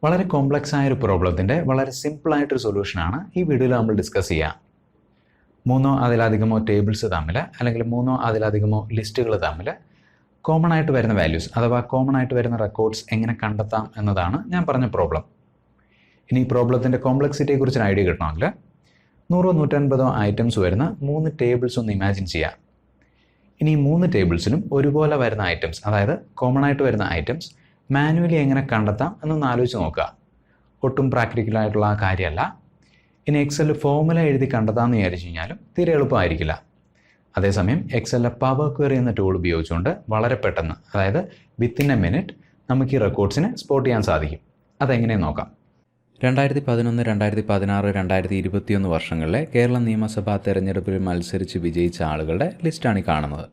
വളരെ കോംപ്ലക്സ് ആയ ഒരു പ്രോബ്ലത്തിൻ്റെ വളരെ സിമ്പിളായിട്ടൊരു സൊല്യൂഷനാണ് ഈ വീഡിയോയിൽ നമ്മൾ ഡിസ്കസ് ചെയ്യുക. മൂന്നോ അതിലധികമോ ടേബിൾസ് തമ്മിൽ അല്ലെങ്കിൽ മൂന്നോ അതിലധികമോ ലിസ്റ്റുകൾ തമ്മിൽ കോമൺ ആയിട്ട് വരുന്ന വാല്യൂസ് അഥവാ കോമൺ ആയിട്ട് വരുന്ന റെക്കോർഡ്സ് എങ്ങനെ കണ്ടെത്താം എന്നതാണ് ഞാൻ പറഞ്ഞ പ്രോബ്ലം. ഇനി ഈ പ്രോബ്ലത്തിൻ്റെ കോംപ്ലക്സിറ്റിയെക്കുറിച്ച് ഐഡിയ കിട്ടണമെങ്കിൽ 100-150 ഐറ്റംസ് വരുന്ന 3 ടേബിൾസ് ഒന്ന് ഇമാജിൻ ചെയ്യാം. ഇനി ഈ 3 ടേബിൾസിലും ഒരുപോലെ വരുന്ന ഐറ്റംസ്, അതായത് കോമൺ ആയിട്ട് വരുന്ന ഐറ്റംസ് മാനുവലി എങ്ങനെ കണ്ടെത്താം എന്നൊന്ന് ആലോചിച്ച് നോക്കുക. ഒട്ടും പ്രാക്ടിക്കലായിട്ടുള്ള ആ കാര്യമല്ല. ഇനി എക്സലിൽ ഫോർമുല എഴുതി കണ്ടെത്താമെന്ന് വിചാരിച്ചു കഴിഞ്ഞാലും തീരെ എളുപ്പമായിരിക്കില്ല. അതേസമയം എക്സലിലെ പവർ ക്വയറി എന്ന ടൂൾ ഉപയോഗിച്ചുകൊണ്ട് വളരെ പെട്ടെന്ന്, അതായത് വിത്തിൻ എ മിനിറ്റ് നമുക്ക് ഈ റെക്കോർഡ്സിനെ സ്പോട്ട് ചെയ്യാൻ സാധിക്കും. അതെങ്ങനെയെന്ന് നോക്കാം. 2011, 2016, 2021 വർഷങ്ങളിലെ കേരള നിയമസഭാ തെരഞ്ഞെടുപ്പിൽ മത്സരിച്ച് വിജയിച്ച ആളുകളുടെ ലിസ്റ്റാണ് ഈ കാണുന്നത്.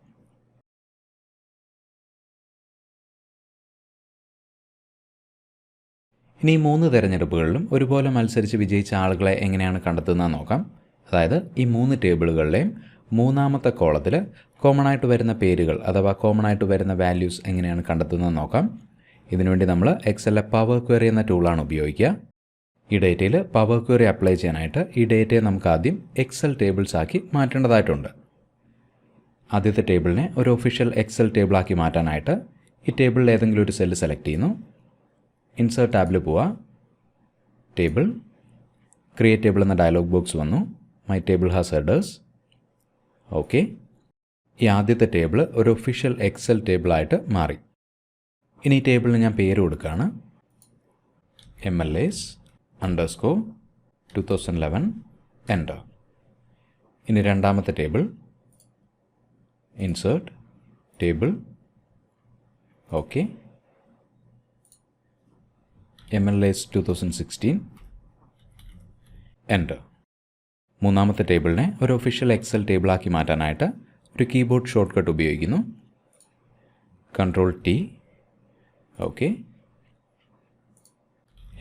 ഇനി 3 തെരഞ്ഞെടുപ്പുകളിലും ഒരുപോലെ മത്സരിച്ച് വിജയിച്ച ആളുകളെ എങ്ങനെയാണ് കണ്ടെത്തുന്നതെന്ന് നോക്കാം. അതായത് ഈ 3 ടേബിളുകളിലെയും മൂന്നാമത്തെ കോളത്തിൽ കോമൺ ആയിട്ട് വരുന്ന പേരുകൾ അഥവാ കോമൺ ആയിട്ട് വരുന്ന വാല്യൂസ് എങ്ങനെയാണ് കണ്ടെത്തുന്നതെന്ന് നോക്കാം. ഇതിനുവേണ്ടി നമ്മൾ എക്സലിലെ പവർ ക്വയറി എന്ന ടൂളാണ് ഉപയോഗിക്കുക. ഈ ഡേറ്റയിൽ പവർ ക്വയറി അപ്ലൈ ചെയ്യാനായിട്ട് ഈ ഡേറ്റയെ നമുക്ക് ആദ്യം എക്സൽ ടേബിൾസ് ആക്കി മാറ്റേണ്ടതായിട്ടുണ്ട്. ആദ്യത്തെ ടേബിളിനെ ഒരു ഒഫീഷ്യൽ എക്സൽ ടേബിളാക്കി മാറ്റാനായിട്ട് ഈ ടേബിളിൽ ഏതെങ്കിലും ഒരു സെല്ല് സെലക്ട് ചെയ്യുന്നു. ഇൻസേർട്ട് ടാബിൽ പോവുക. ടേബിൾ, ക്രിയേറ്റ് ടേബിൾ എന്ന ഡയലോഗ് ബോക്സ് വന്നു. My table has headers. Okay. ഈ ആദ്യത്തെ ടേബിൾ ഒരു ഒഫീഷ്യൽ എക്സൽ ടേബിളായിട്ട് മാറി. ഇനി ഈ ടേബിളിന് ഞാൻ പേര് കൊടുക്കുകയാണ്. MLS_2011 enter. ഇനി രണ്ടാമത്തെ table, insert table. Okay. MLS_2016 enter. മൂന്നാമത്തെ ടേബിളിനെ ഒരു ഒഫീഷ്യൽ എക്സൽ ടേബിളാക്കി മാറ്റാനായിട്ട് ഒരു കീബോർഡ് ഷോർട്ട് കട്ട് ഉപയോഗിക്കുന്നു. Ctrl+T. ഓക്കെ.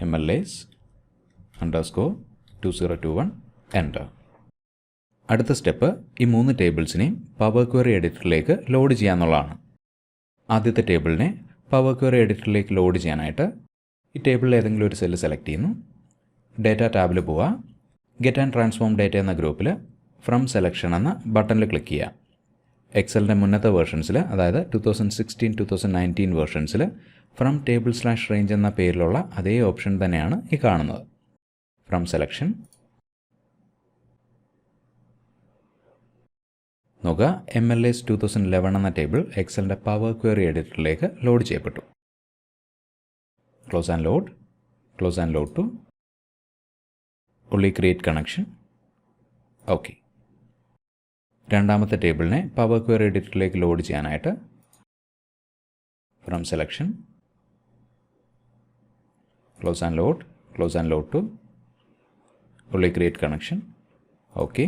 MLS_2021 enter. അടുത്ത സ്റ്റെപ്പ് ഈ 3 ടേബിൾസിനെയും പവർ ക്വയറി എഡിറ്ററിലേക്ക് ലോഡ് ചെയ്യാന്നുള്ളതാണ്. ആദ്യത്തെ ടേബിളിനെ പവർ ക്വയറി എഡിറ്ററിലേക്ക് ലോഡ് ചെയ്യാനായിട്ട് ഈ ടേബിളിൽ ഏതെങ്കിലും ഒരു സെല്ല് സെലക്ട് ചെയ്യുന്നു. ഡേറ്റ ടാബിൽ പോവുക. ഗെറ്റ് ആൻഡ് ട്രാൻസ്ഫോം ഡേറ്റ എന്ന ഗ്രൂപ്പിൽ ഫ്രം സെലക്ഷൻ എന്ന ബട്ടണിൽ ക്ലിക്ക് ചെയ്യുക. എക്സലിൻ്റെ മുന്നത്തെ വേർഷൻസിൽ, അതായത് 2016-2019 വേർഷൻസിൽ ഫ്രം ടേബിൾ/റേഞ്ച് എന്ന പേരിലുള്ള അതേ ഓപ്ഷൻ തന്നെയാണ് ഈ കാണുന്നത്. ഫ്രം സെലക്ഷൻ നോക്കുക. MLS_2011 എന്ന ടേബിൾ എക്സലിൻ്റെ പവർ ക്വയറി എഡിറ്ററിലേക്ക് ലോഡ് ചെയ്യപ്പെട്ടു. Close and load to only create connection. Okay. രണ്ടാമത്തെ ടേബിളിനെ പവർ ക്വയറി എഡിറ്ററിലേക്ക് ലോഡ് ചെയ്യാനായിട്ട് from selection close and load to only create connection. Okay.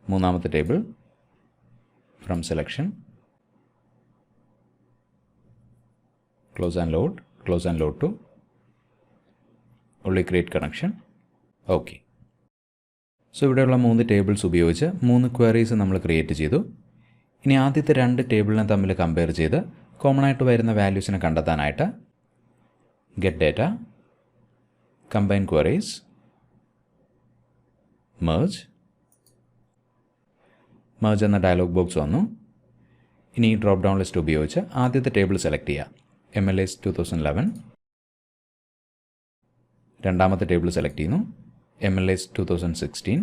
മൂന്നാമത്തെ table from selection close and load to only create connection. Okay. So ഇവിടെയുള്ള 3 tables ഉപയോഗിച്ച് 3 queries നമ്മൾ create ചെയ്തു. ഇനി ആദ്യത്തെ 2 ടേബിളിനെ തമ്മിൽ കമ്പയർ ചെയ്ത് കോമൺ ആയിട്ട് വരുന്ന വാല്യൂസിനെ കണ്ടെത്താനായിട്ട് get data, combine queries, merge എന്ന ഡയലോഗ് ബോക്സ് വന്നു. ഇനി ഈ ഡ്രോപ്പ് ഡൗൺ ലിസ്റ്റ് ഉപയോഗിച്ച് ആദ്യത്തെ ടേബിൾ സെലക്ട് ചെയ്യുക. MLS_2011. രണ്ടാമത്തെ ടേബിൾ സെലക്ട് ചെയ്യുന്നു. MLS_2016.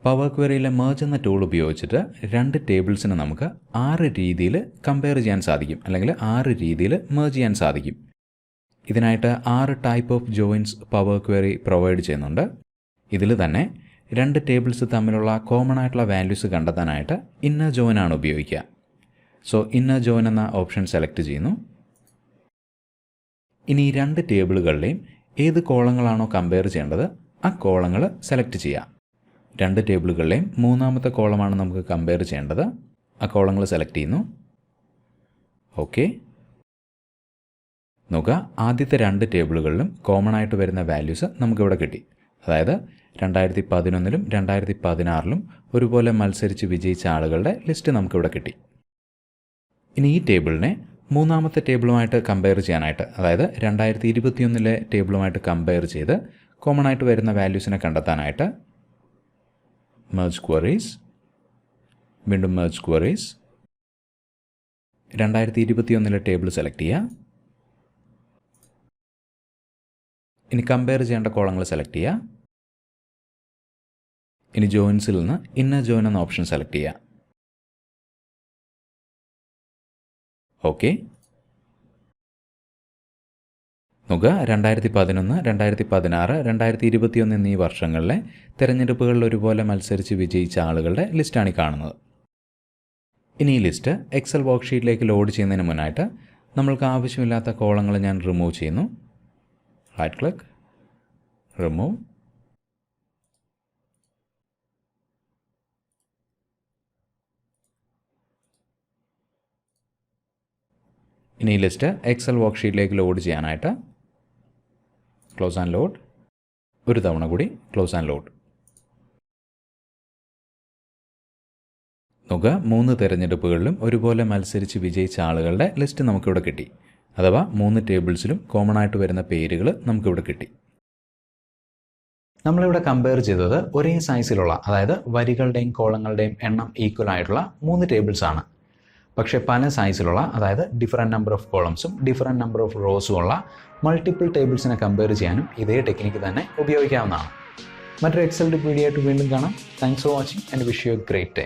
പവർ ക്വയറിയിലെ മെർജ് എന്ന ടൂൾ ഉപയോഗിച്ചിട്ട് 2 ടേബിൾസിനെ നമുക്ക് 6 രീതിയിൽ കമ്പയർ ചെയ്യാൻ സാധിക്കും, അല്ലെങ്കിൽ 6 രീതിയിൽ മെർജ് ചെയ്യാൻ സാധിക്കും. ഇതിനായിട്ട് 6 type of joints power query provide ചെയ്യുന്നുണ്ട്. ഇതിൽ തന്നെ 2 ടേബിൾസ് തമ്മിലുള്ള കോമൺ ആയിട്ടുള്ള വാല്യൂസ് കണ്ടെത്താനായിട്ട് ഇന്നർ ജോയിൻ ആണ് ഉപയോഗിക്കുക. സോ ഇന്നർ ജോയിൻ എന്ന ഓപ്ഷൻ സെലക്ട് ചെയ്യുന്നു. ഇനി ഈ 2 ടേബിളുകളിലെയും ഏത് കോളങ്ങളാണോ കമ്പയർ ചെയ്യേണ്ടത് ആ കോളങ്ങൾ സെലക്ട് ചെയ്യുക. 2 ടേബിളുകളിലെയും മൂന്നാമത്തെ കോളമാണ് നമുക്ക് കമ്പയർ ചെയ്യേണ്ടത്. ആ കോളങ്ങൾ സെലക്ട് ചെയ്യുന്നു. ഓക്കെ. നോക്കുക, ആദ്യത്തെ 2 ടേബിളുകളിലും കോമൺ ആയിട്ട് വരുന്ന വാല്യൂസ് നമുക്കിവിടെ കിട്ടി. അതായത് 2011-ലും 2016-ലും ഒരുപോലെ മത്സരിച്ച് വിജയിച്ച ആളുകളുടെ ലിസ്റ്റ് നമുക്കിവിടെ കിട്ടി. ഇനി ഈ ടേബിളിനെ മൂന്നാമത്തെ ടേബിളുമായിട്ട് കമ്പയർ ചെയ്യാനായിട്ട്, അതായത് 2021 ടേബിളുമായിട്ട് കമ്പയർ ചെയ്ത് കോമൺ ആയിട്ട് വരുന്ന വാല്യൂസിനെ കണ്ടെത്താനായിട്ട് മെർജ് ക്വറീസ്, വീണ്ടും മെർജ് ക്വറീസ്, 2021 ടേബിൾ സെലക്ട് ചെയ്യുക. ഇനി കമ്പയർ ചെയ്യേണ്ട കോളങ്ങൾ സെലക്ട് ചെയ്യുക. ഇനി ജോയിൻസിൽ നിന്ന് ഇന്നർ ജോയിൻ എന്ന ഓപ്ഷൻ സെലക്ട് ചെയ്യുക. ഓക്കെ. നോക്കുക, 2011, 2016, 2021 എന്നീ വർഷങ്ങളിലെ തിരഞ്ഞെടുപ്പുകളിൽ ഒരുപോലെ മത്സരിച്ച് വിജയിച്ച ആളുകളുടെ ലിസ്റ്റാണ് ഈ കാണുന്നത്. ഇനി ഈ ലിസ്റ്റ് എക്സൽ വർക്ക്ഷീറ്റിലേക്ക് ലോഡ് ചെയ്യുന്നതിന് മുന്നായിട്ട് നമ്മൾക്ക് ആവശ്യമില്ലാത്ത കോളങ്ങൾ ഞാൻ റിമൂവ് ചെയ്യുന്നു. Right click, remove. ഇനി ഈ ലിസ്റ്റ് എക്സൽ വർക്ക്ഷീറ്റിലേക്ക് ലോഡ് ചെയ്യാനായിട്ട് ക്ലോസ് ആൻഡ് ലോഡ്, ഒരു തവണ കൂടി ക്ലോസ് ആൻഡ് ലോഡ്. നോക്കുക, 3 തിരഞ്ഞെടുപ്പുകളിലും ഒരുപോലെ മത്സരിച്ച് വിജയിച്ച ആളുകളുടെ ലിസ്റ്റ് നമുക്കിവിടെ കിട്ടി. അഥവാ 3 ടേബിൾസിലും കോമൺ ആയിട്ട് വരുന്ന പേരുകൾ നമുക്കിവിടെ കിട്ടി. നമ്മളിവിടെ കമ്പയർ ചെയ്തത് ഒരേ സൈസിലുള്ള, അതായത് വരികളുടെയും കോളങ്ങളുടെയും എണ്ണം ഈക്വൽ ആയിട്ടുള്ള 3 ടേബിൾസ് ആണ്. പക്ഷേ പല സൈസിലുള്ള, അതായത് ഡിഫറെൻറ്റ് നമ്പർ ഓഫ് കോളംസും ഡിഫറെൻറ്റ് നമ്പർ ഓഫ് റോസും ഉള്ള മൾട്ടിപ്പിൾ ടേബിൾസിനെ കമ്പയർ ചെയ്യാനും ഇതേ ടെക്നിക്ക് തന്നെ ഉപയോഗിക്കാവുന്നതാണ്. മറ്റൊരു എക്സൽ വീഡിയോ ആയിട്ട് വീണ്ടും കാണാം. Thanks for watching and wish you A great day.